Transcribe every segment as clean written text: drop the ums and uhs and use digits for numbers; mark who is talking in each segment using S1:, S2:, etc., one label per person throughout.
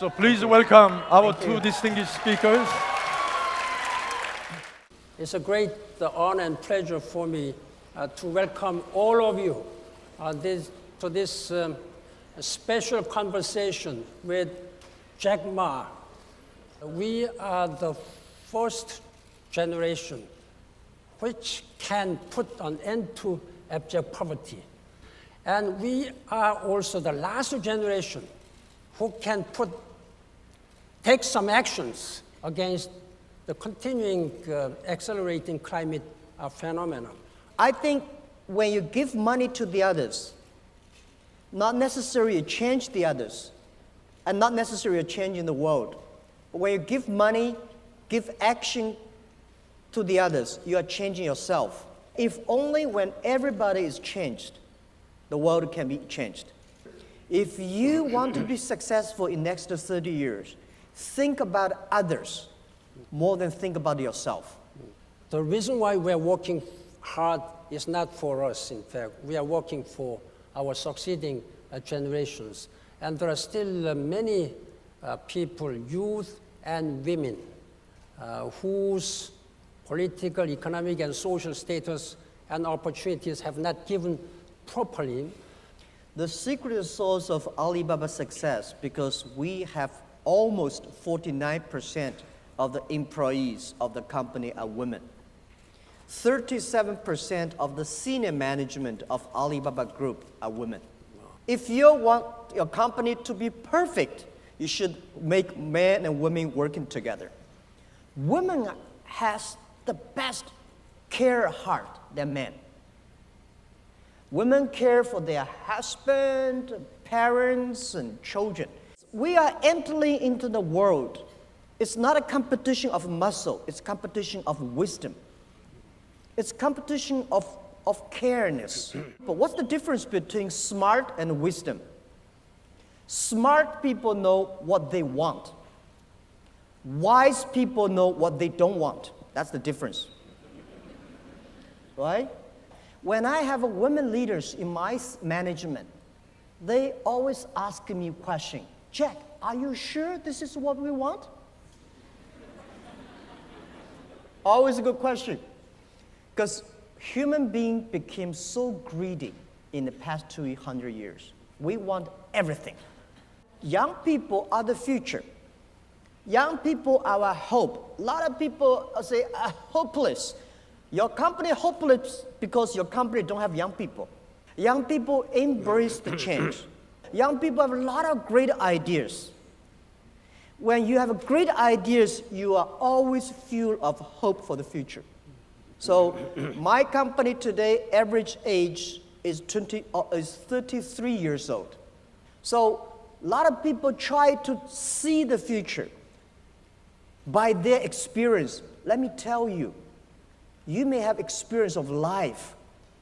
S1: So please welcome our two distinguished speakers.
S2: It's a great honor and pleasure for me to welcome all of you to this special conversation with Jack Ma. We are the first generation which can put an end to abject poverty. And we are also the last generation who can take some actions against the continuing accelerating climate phenomenon.
S3: I think when you give money to the others, not necessarily change the others, and not necessarily a change in the world. But when you give money, give action to the others, you are changing yourself. If only when everybody is changed, the world can be changed. If you want to be successful in the next 30 years, think about others more than think about yourself.
S2: The reason why we're working hard is not for us, in fact. We are working for our succeeding generations. And there are still many people, youth and women, whose political, economic, and social status and opportunities have not given properly.
S3: The secret source of Alibaba's success, because we have almost 49% of the employees of the company are women. 37% of the senior management of Alibaba Group are women. If you want your company to be perfect, you should make men and women working together. Women has the best care heart than men. Women care for their husband, parents, and children. We are entering into the world. It's not a competition of muscle, it's competition of wisdom. It's competition of careness. But what's the difference between smart and wisdom? Smart people know what they want. Wise people know what they don't want. That's the difference. Right? When I have women leaders in my management, they always ask me a question. Jack, are you sure this is what we want? Always a good question. Because human beings became so greedy in the past 200 years. We want everything. Young people are the future. Young people are our hope. A lot of people say, hopeless. Your company hopeless because your company don't have young people. Young people embrace the change. Young people have a lot of great ideas. When you have great ideas, you are always full of hope for the future. So my company today, average age is 33 years old. So a lot of people try to see the future by their experience. Let me tell you, you may have experience of life,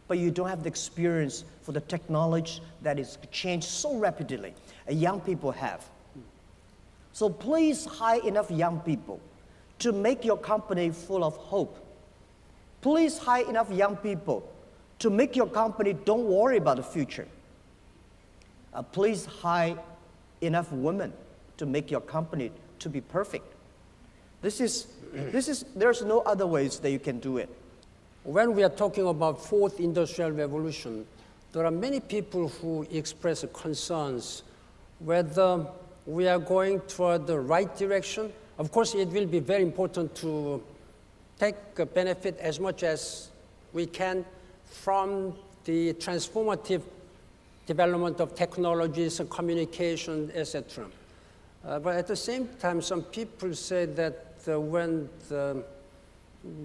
S3: but you don't have the experience for the technology that is changed so rapidly. Young people have. So please hire enough young people to make your company full of hope. Please hire enough young people to make your company don't worry about the future. Please hire enough women to make your company to be perfect. There's no other ways that you can do it.
S2: When we are talking about fourth industrial revolution, there are many people who express concerns whether we are going toward the right direction. Of course, it will be very important to take a benefit as much as we can from the transformative development of technologies and communication, etc. But at the same time, some people say that when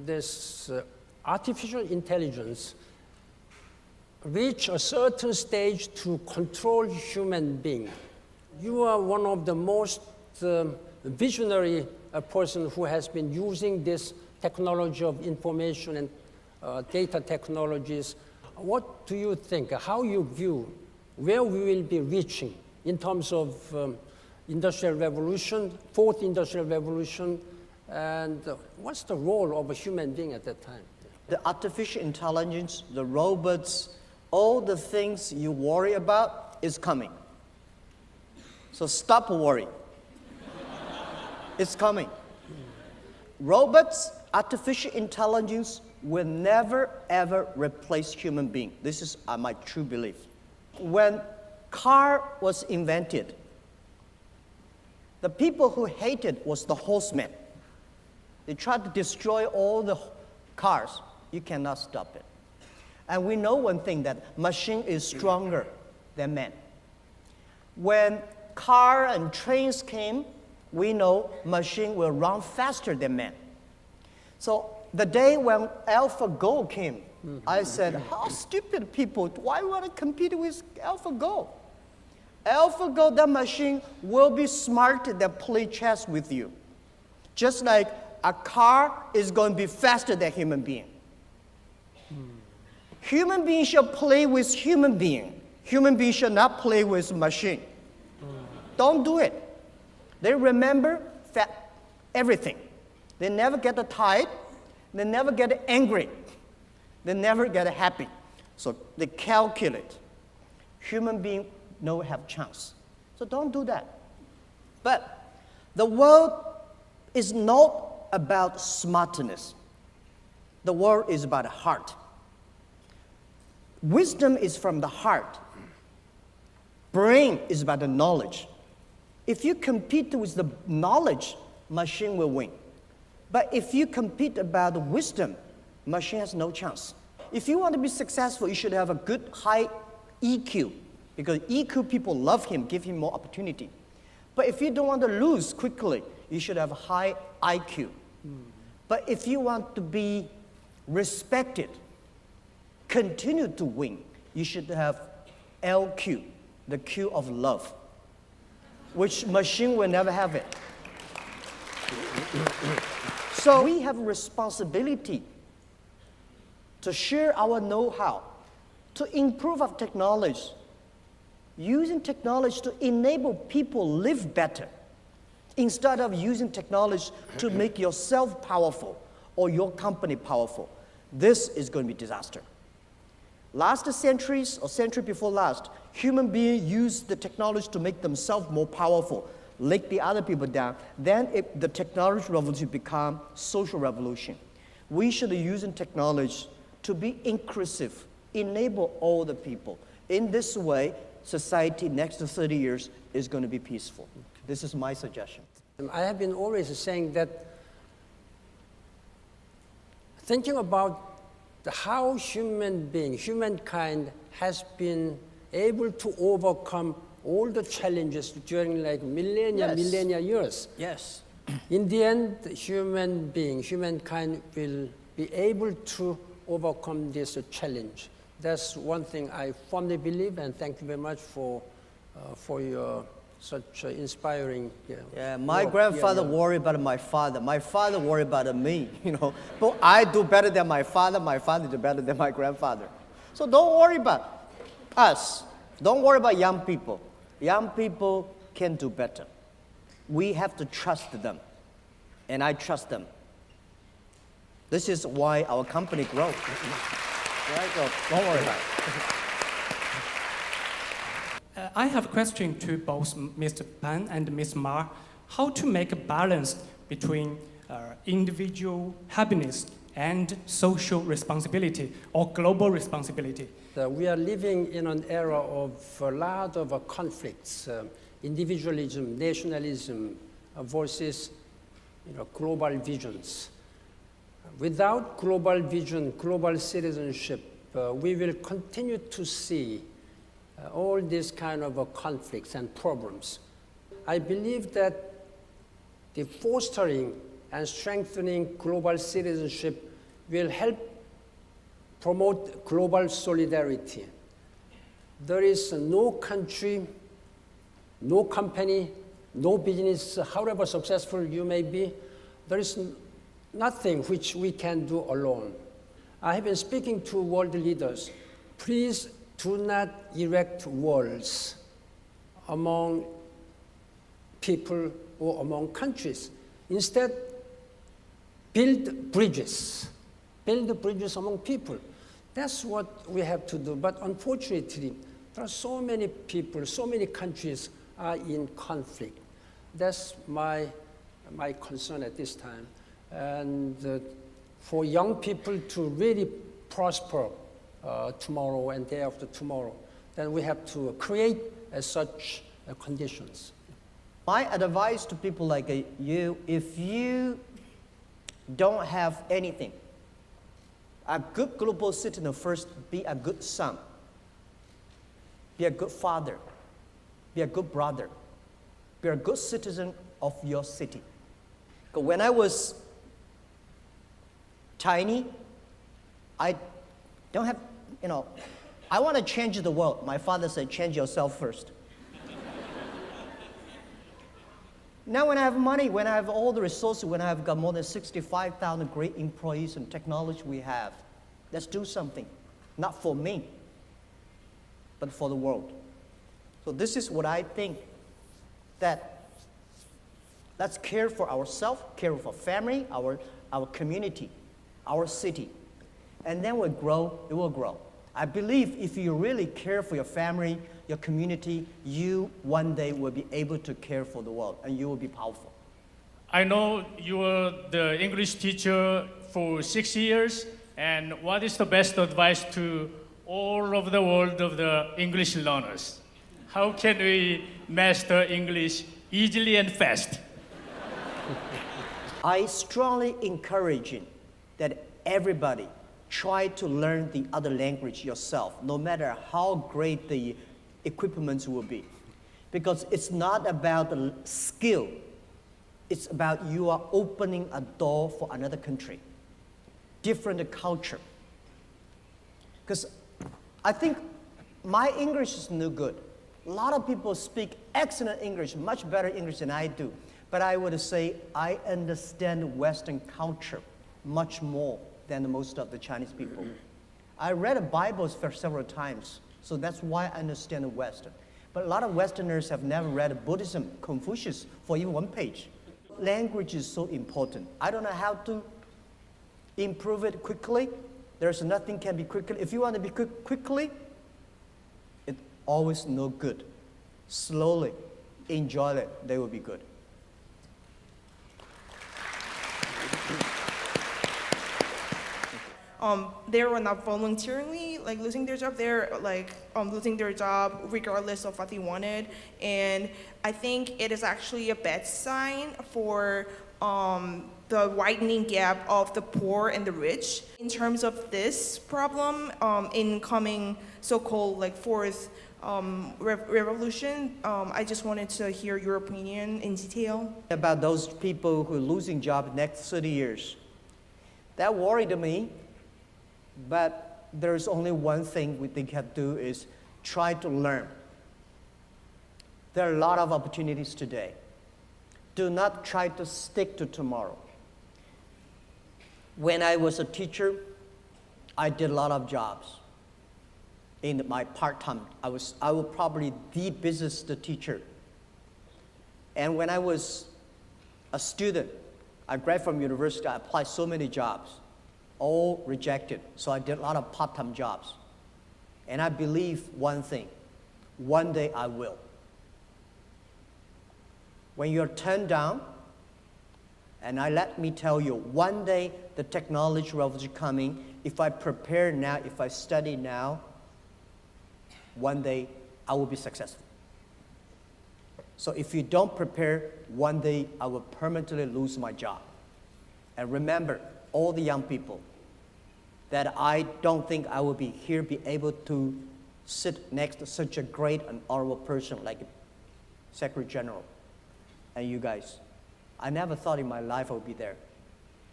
S2: this artificial intelligence reach a certain stage to control human being, you are one of the most visionary person who has been using this technology of information and data technologies. What do you think? How you view where we will be reaching in terms of industrial revolution, fourth industrial revolution, and what's the role of a human being at that time?
S3: The artificial intelligence, the robots, all the things you worry about is coming. So stop worrying. It's coming. Robots, artificial intelligence will never ever replace human being. This is my true belief. When car was invented, the people who hated was the horsemen. They tried to destroy all the cars. You cannot stop it. And we know one thing, that machine is stronger than man. When car and trains came, we know machine will run faster than man. So the day when AlphaGo came, I said, how stupid people, why want to compete with AlphaGo? AlphaGo, that machine will be smarter than play chess with you. Just like a car is going to be faster than human being. Human being shall play with human being. Human being shall not play with machine. Don't do it. They remember everything. They never get tired. They never get angry. They never get happy. So they calculate. Human being no have chance. So don't do that. But the world is not about smartness. The world is about heart. Wisdom is from the heart. Brain is about the knowledge. If you compete with the knowledge, machine will win. But if you compete about wisdom, machine has no chance. If you want to be successful, you should have a good high EQ, because EQ people love him, give him more opportunity. But if you don't want to lose quickly, you should have a high IQ. But if you want to be respected, continue to win, you should have LQ, the Q of love, which machine will never have it. So we have a responsibility to share our know-how, to improve our technology, using technology to enable people live better, instead of using technology to make yourself powerful or your company powerful. This is going to be disaster. Last centuries or century before last, human beings used the technology to make themselves more powerful, let the other people down. Then the technology revolution become social revolution. We should be using technology to be inclusive, enable all the people. In this way, society next to 30 years is going to be peaceful. This is my suggestion.
S2: I have been always saying that thinking about how humankind has been able to overcome all the challenges during like millennia years.
S3: Yes.
S2: In the end, humankind will be able to overcome this challenge. That's one thing I firmly believe, and thank you very much for your such inspiring.
S3: Yeah, my grandfather worried about my father. My father worried about me, But I do better than my father do better than my grandfather. So don't worry about us. Don't worry about young people. Young people can do better. We have to trust them, and I trust them. This is why our company grows. Right? So don't worry about it.
S4: I have a question to both Mr. Pan and Ms. Ma. How to make a balance between individual happiness and social responsibility or global responsibility?
S2: We are living in an era of a lot of conflicts, individualism, nationalism versus global visions. Without global vision, global citizenship, we will continue to see all these kind of conflicts and problems. I believe that the fostering and strengthening global citizenship will help promote global solidarity. There is no country, no company, no business, however successful you may be, there is nothing which we can do alone. I have been speaking to world leaders. Please do not erect walls among people or among countries. Instead, build bridges. Build bridges among people. That's what we have to do. But unfortunately, there are so many people, so many countries are in conflict. That's my my concern at this time. And for young people to really prosper tomorrow and day after tomorrow, then we have to create such conditions.
S3: My advice to people like you, if you don't have anything, a good global citizen first, be a good son, be a good father, be a good brother, be a good citizen of your city. When I was tiny, I don't have, I want to change the world. My father said, change yourself first. Now when I have money, when I have all the resources, when I have got more than 65,000 great employees and technology we have, let's do something. Not for me, but for the world. So this is what I think, that let's care for ourselves, care for family, our community, our city. And then we'll grow, it will grow. I believe if you really care for your family, your community, you one day will be able to care for the world, and you will be powerful.
S5: I know you were the English teacher for 6 years, and what is the best advice to all over the world of the English learners? How can we master English easily and fast?
S3: I strongly encourage that everybody try to learn the other language yourself, no matter how great the equipment will be. Because it's not about the skill, it's about you are opening a door for another country, different culture. Because I think my English is no good. A lot of people speak excellent English, much better English than I do. But I would say I understand Western culture much more than most of the Chinese people. I read the Bibles for several times, so that's why I understand the West. But a lot of Westerners have never read Buddhism, Confucius, for even one page. Language is so important. I don't know how to improve it quickly. There's nothing can be quickly. If you want to be quickly, it's always no good. Slowly, enjoy it, they will be good.
S6: They were not voluntarily losing their job. They're losing their job regardless of what they wanted, and I think it is actually a bad sign for the widening gap of the poor and the rich. In terms of this problem, in coming so-called fourth revolution, I just wanted to hear your opinion in detail.
S3: About those people who are losing jobs next 30 years. That worried me. But there's only one thing we think have to do is try to learn. There are a lot of opportunities today. Do not try to stick to tomorrow. When I was a teacher, I did a lot of jobs. In my part-time, I was probably the busiest teacher. And when I was a student, I graduated from university, I applied so many jobs. All rejected. So I did a lot of part-time jobs. And I believe one thing, one day I will. When you're turned down, and let me tell you, one day the technology revolution is coming. If I prepare now, if I study now, one day I will be successful. So if you don't prepare, one day I will permanently lose my job. And remember, all the young people, that I don't think I will be able to sit next to such a great and honorable person like Secretary General and you guys. I never thought in my life I would be there.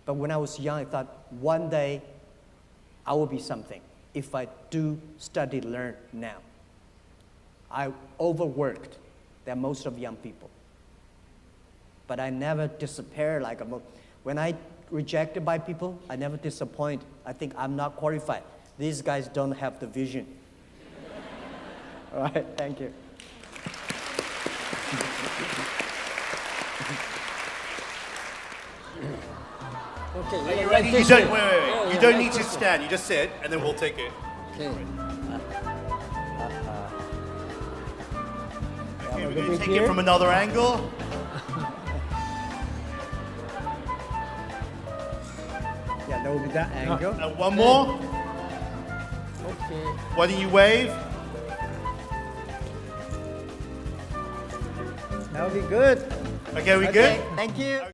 S3: But when I was young, I thought one day I will be something if I do study, learn now. I overworked than most of young people. But I never disappear when I rejected by people, I never disappoint. I think I'm not qualified. These guys don't have the vision. All right, thank you.
S2: Okay.
S7: Are you ready? You don't, wait. You don't need to stand. You just sit, and then we'll take it.
S2: Okay.
S7: Okay, we're going to take it from another angle.
S8: Yeah, that will be that angle.
S7: And one more.
S2: Okay.
S7: Why don't you wave?
S8: That will be good.
S7: Okay, we
S3: Okay,
S7: good?
S3: thank you.